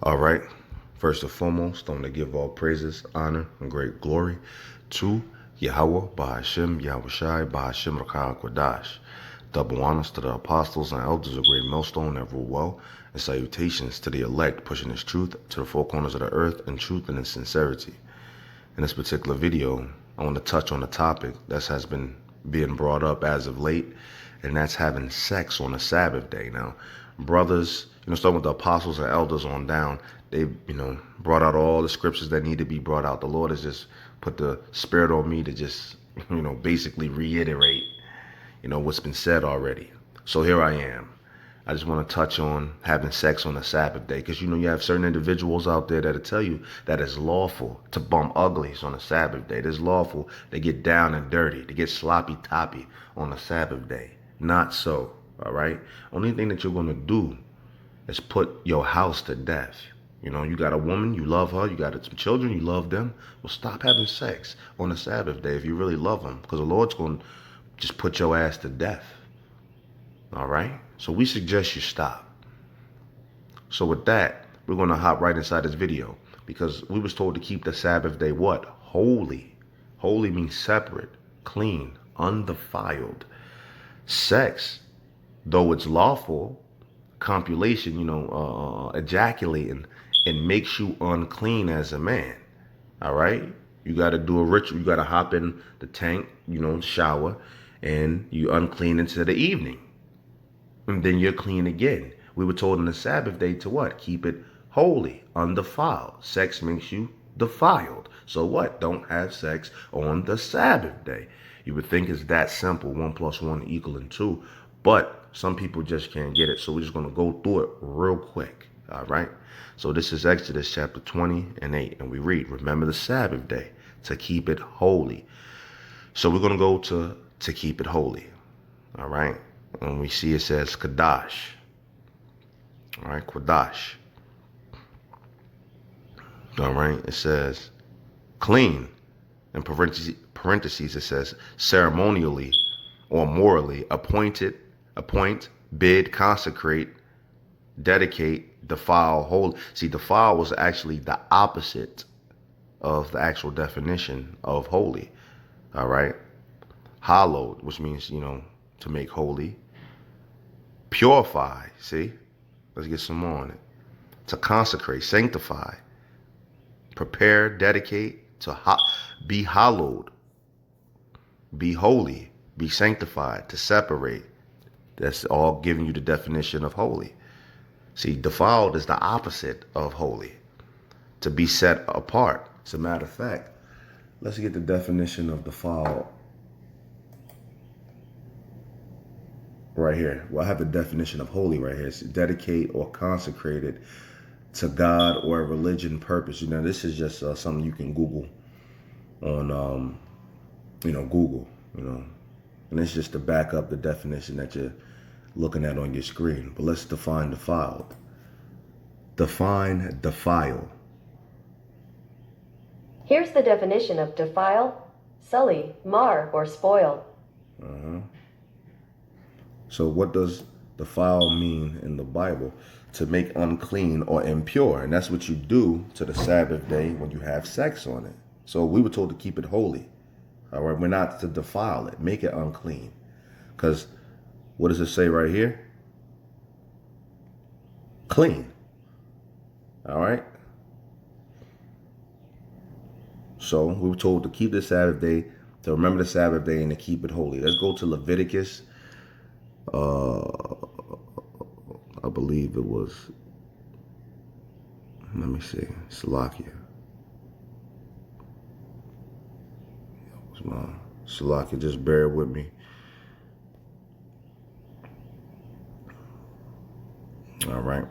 All right. First and foremost, I want to give all praises, honor, and great glory to Yahweh, Bahashem, Yahushai, Bahashem, Rakah, Kwadash. Double honors to the apostles and elders of Great Millstone that rule well, and salutations to the elect pushing His truth to the four corners of the earth in truth and in sincerity. In this particular video, I want to touch on a topic that has been being brought up as of late, and that's having sex on a Sabbath day. Now, brothers, starting with the apostles and elders on down, they, brought out all the scriptures that need to be brought out. The Lord has just put the spirit on me to just, basically reiterate, what's been said already. So here I am. I just want to touch on having sex on a Sabbath day because, you have certain individuals out there that'll tell you that it's lawful to bump uglies on a Sabbath day. It is lawful to get down and dirty, to get sloppy toppy on a Sabbath day. Not so, all right? Only thing that you're going to do is put your house to death. You got a woman, you love her, you got some children, you love them. Well, stop having sex on a Sabbath day if you really love them because the Lord's going to just put your ass to death. All right? So we suggest you stop. So with that, we're going to hop right inside this video because we was told to keep the Sabbath day what? Holy. Holy means separate, clean, undefiled. Sex, though it's lawful, copulation, ejaculating, it makes you unclean as a man. All right? You got to do a ritual. You got to hop in the tank, shower, and you unclean into the evening. And then you're clean again. We were told on the Sabbath day to what? Keep it holy, undefiled. Sex makes you defiled. So what? Don't have sex on the Sabbath day. You would think it's that simple, 1 + 1 = 2. But some people just can't get it. So we're just going to go through it real quick. All right. So this is Exodus chapter 20:8. And we read, remember the Sabbath day to keep it holy. So we're going to go to keep it holy. All right. And we see it says Kadash. All right, Kadash. All right, it says clean. In parentheses, it says ceremonially or morally appoint, bid, consecrate, dedicate, defile, hold. See, defile was actually the opposite of the actual definition of holy. All right. Hallowed, which means, to make holy. Purify, see? Let's get some more on it. To consecrate, sanctify. Prepare, dedicate, to be hallowed. Be holy, be sanctified, to separate. That's all giving you the definition of holy. See, defiled is the opposite of holy. To be set apart. As a matter of fact, let's get the definition of defiled right here. Well, I have the definition of holy right here. It's dedicate or consecrated to God or a religion purpose. This is just something you can Google on, Google, and it's just to back up the definition that you're looking at on your screen. But let's define defiled. Define defile. Here's the definition of defile: sully, mar, or spoil. So what does defile mean in the Bible? To make unclean or impure. And that's what you do to the Sabbath day when you have sex on it. So we were told to keep it holy. All right. We're not to defile it, make it unclean. Because what does it say right here? Clean. All right. So we were told to keep the Sabbath day, to remember the Sabbath day, and to keep it holy. Let's go to Leviticus. I believe it was, let me see, Salakia. Salakia, just bear with me. All right.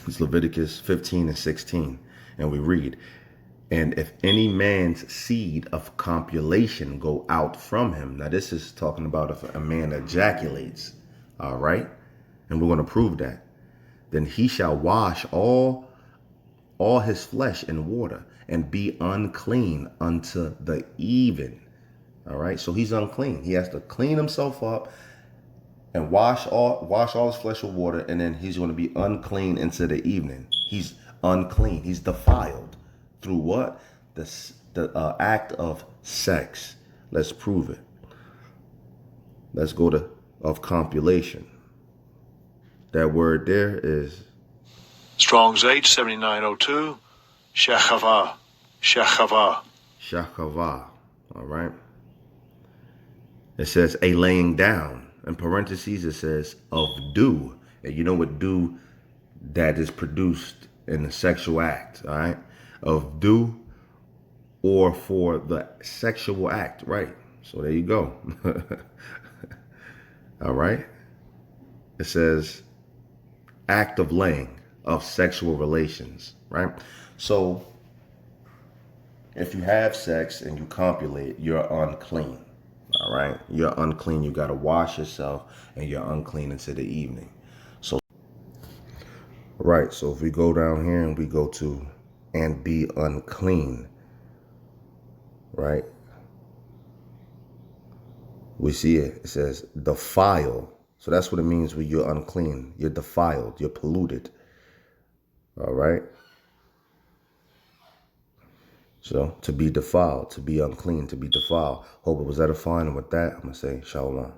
It's Leviticus 15:16. And we read, and if any man's seed of copulation go out from him. Now this is talking about if a man ejaculates. All right. And we're going to prove that. Then he shall wash all his flesh in water and be unclean unto the even. All right. So he's unclean. He has to clean himself up and wash all his flesh with water, and then he's going to be unclean into the evening. He's unclean. He's defiled through what? The act of sex. Let's prove it. Let's go to of compilation. That word there is Strong's H7902, Shachava, Shachava. shachava. All right. It says a laying down. In parentheses, it says of dew. And you know what dew that is produced in the sexual act, all right? Of dew or for the sexual act, right? So there you go. All right. It says act of laying, of sexual relations, right? So if you have sex and you copulate, you're unclean. All right. You're unclean. You got to wash yourself, and you're unclean into the evening. So, right. So if we go down here and we go to and be unclean, right? We see it. It says defile. So that's what it means when you're unclean. You're defiled. You're polluted. All right. So to be defiled, to be unclean, to be defiled. Hope it was edifying. And with that, I'm going to say shalom.